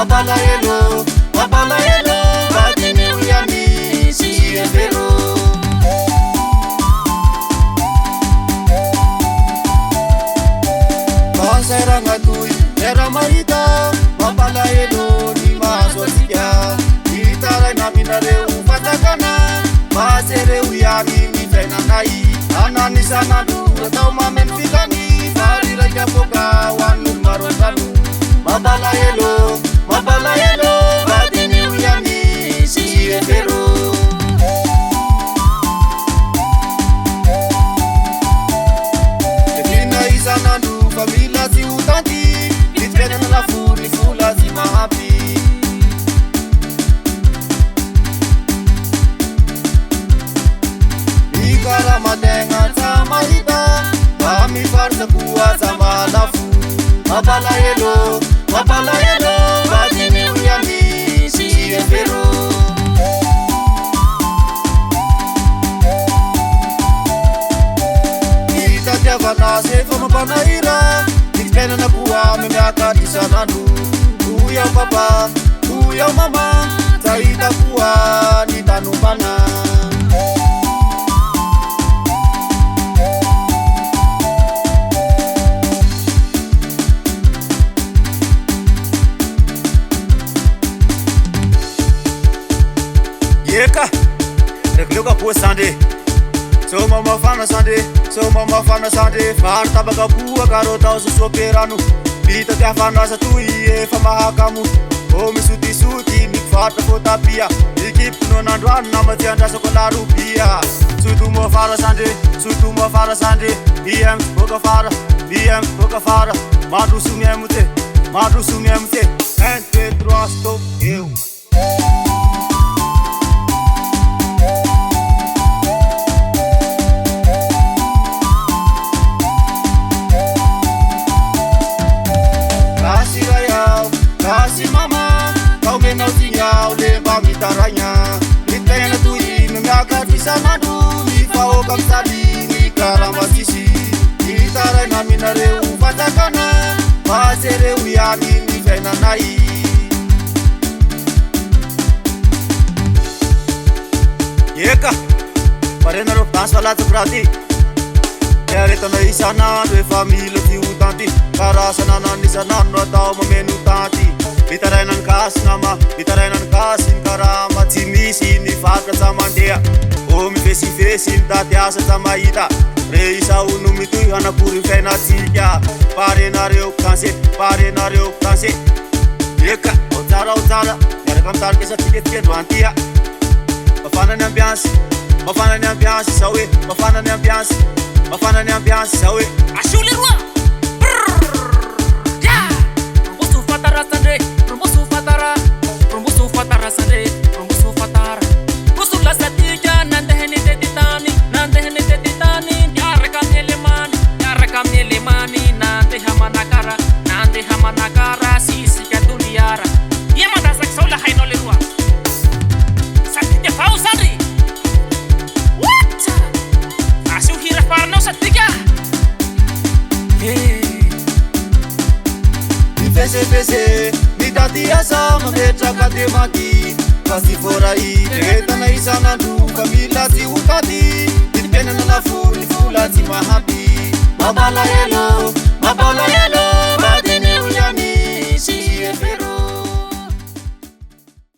Mapalaelo, mapalaelo, badini uyani si efero. Pasera ngatui, era marita, mapalaelo ni maswasikia. Itara na minare ufatakana, pasere uyani ni fenanai. Anani sana du, tau mamen fikani, farira japoka wanu marotanu. Mapalaelo, mapalaelo, badini uyani si efero. Efina isanandu famila si utanti, litbena na la furi fula si mahapi. Ikara matenga sama hita, kami farsa kuat sama lafu. Mapalaelo, mapalaelo, badini uyani si efero. Kita tiava na sefa mapanaira, litbena na kuwa memeaka di sananu. Kuya papa, kuya mama, taita kuwa ni tanupana. Yeka, rekluka po sande. So mama fana sande, so mama fana sande. Farta baga pua karota usu peranu. Bita tia fana satui e fama kamu. O misuti suti ni farta kota pia. Ikip no nandwan nama tianda sekolah rupiah. Sutu mo fara sande, sutu mo fara sande. BM boga fara. Madu sumemute, madu sumemute. Ente trosto eu. Kasi mama, kau menau tinggal lembah mitaranya. Litbena tui membiarkan di sana du, ni pao kamsali ni karamasisi. Itarai na minare ufatakana, pasere uyani ni fenanai. Yeka, parena ro paswala tu berarti. Dari tanah isana, dua famili ti utanti. Karasana nani sana no tau memenu tanti. Bitarainan kas nama, bitarainan kasin karama timisi ni fakra sama dia. Omi fesi tati asa sama ita. Reisa unumi tu anak puri fena tiga. Pare nareo kanse. Yeka, utara. Merekam tar kesa tiket ke duantia. Bafana ni ambiance, sawe. Bafana ni ambiance, sawe. Ashuli rua. Fatara sande, rumbusu fatara. Kusula satija nande hene tetitani. Yara kamele mani nande hamanakara sisi katuliara. Yamada saksola hainole rua. Satija fau sari. What? Asu hira farno satija. Hey. Fese. Tati asa mametra kate maki. Kasi forai, tegeta na isana du, famila si utati. Litbena na la fula si mahapi. Mapalaelo.